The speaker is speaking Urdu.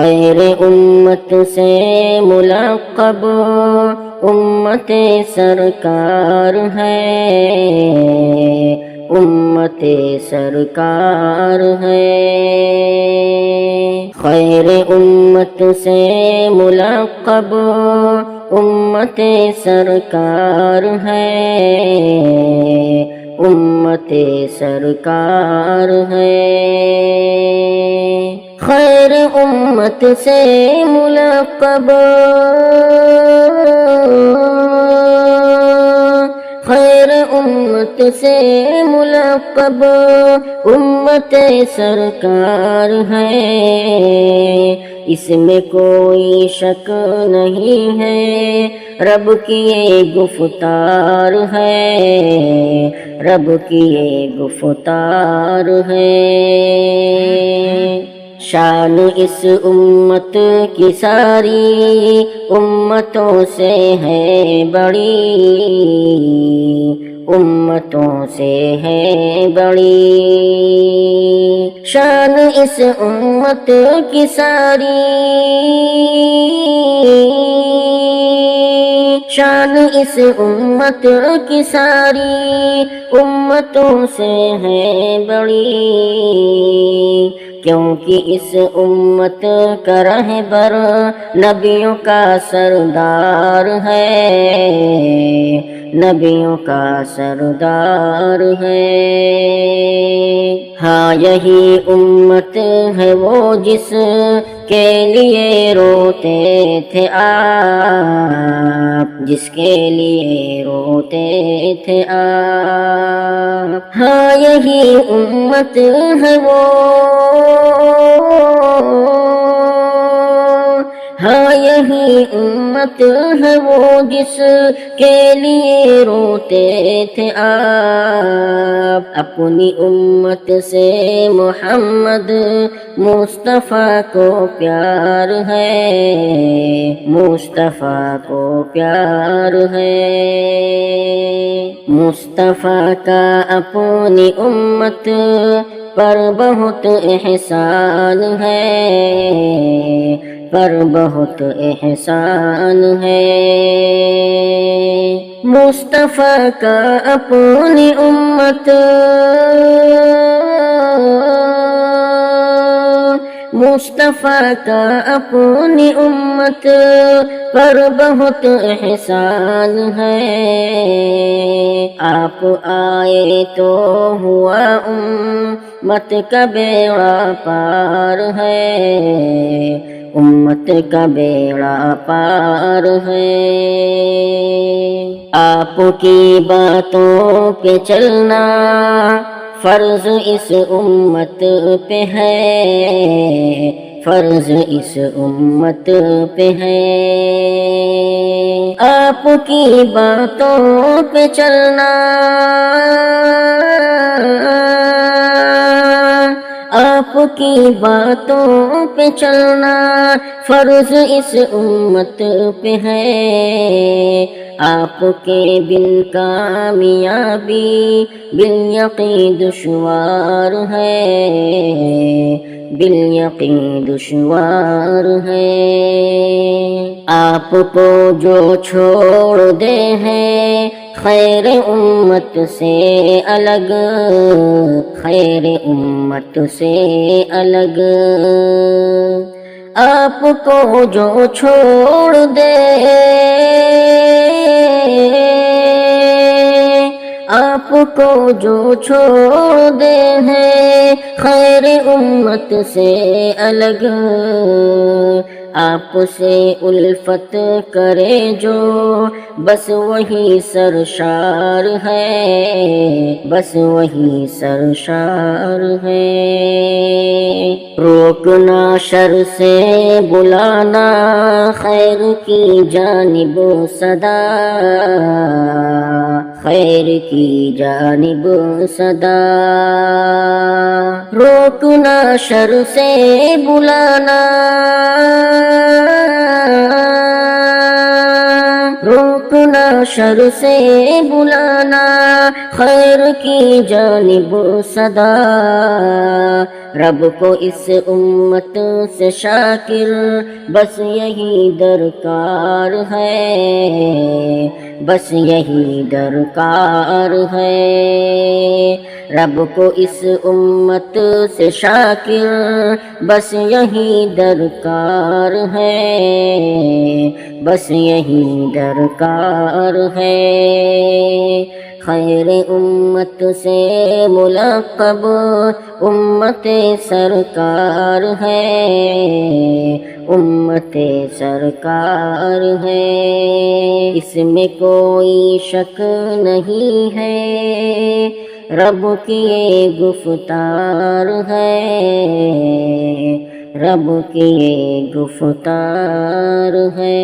خیر امت سے ملقب امت سرکار ہے، امت سرکار ہے۔ خیر امت سے ملقب امت سرکار ہے، امت سرکار ہے۔ خیر امت سے ملقب خیر امت سے ملقب امت سرکار ہے، اس میں کوئی شک نہیں ہے، رب کی یہ گفتار ہے، رب کی یہ گفتار ہے۔ شان اس امت کی ساری امتوں سے ہے بڑی، امتوں سے ہے بڑی۔ شان اس امت کی ساری شان اس امت کی ساری امتوں سے ہے بڑی، کیونکہ اس امت کا رہبر نبیوں کا سردار ہے، نبیوں کا سردار ہے۔ ہاں یہی امت ہے وہ جس کے لیے روتے تھے آپ، جس کے لیے روتے تھے آپ۔ ہاں یہی امت ہے وہ، ہاں یہی امت ہے وہ جس کے لیے روتے تھے آپ۔ اپنی امت سے محمد مصطفیٰ کو پیار ہے، مصطفیٰ کو پیار ہے۔ مصطفیٰ کا اپنی امت پر بہت احسان ہے، پر بہت احسان ہے۔ مصطفیٰ کا اپنی امت مصطفیٰ کا اپنی امت پر بہت احسان ہے۔ آپ آئے تو ہوا امت کا بیڑا پار ہے، امت کا بیڑا پار ہے۔ آپ کی باتوں پہ چلنا فرض اس امت پہ ہے، فرض اس امت پہ ہے۔ آپ کی باتوں پہ چلنا آپ کی باتوں پہ چلنا فرض اس امت پہ ہے۔ آپ کے بن کامیابی بالیقین دشوار ہے، بالیقین دشوار ہے۔ آپ کو جو چھوڑ دے ہیں خیر امت سے الگ، خیر امت سے الگ۔ آپ کو جو چھوڑ دے آپ کو جو چھوڑ دے ہیں خیر امت سے الگ، آپ سے الفت کرے جو بس وہی سرشار ہے، بس وہی سرشار ہے۔ روکنا شر سے بلانا خیر کی جانب صدا، خیر کی جانب صدا۔ روکنا شر سے بلانا، روکنا شر سے بلانا خیر کی جانب صدا۔ رب کو اس امت سے شاکر بس یہی درکار ہے، بس یہی درکار ہے۔ رب کو اس امت سے شاکر بس یہی درکار ہے، بس یہی درکار ہے۔ خیر امت سے ملقب امت سرکار ہے، امت سرکار ہے۔ اس میں کوئی شک نہیں ہے، رب کی یہ گفتار ہے، رب کی یہ گفتار ہے۔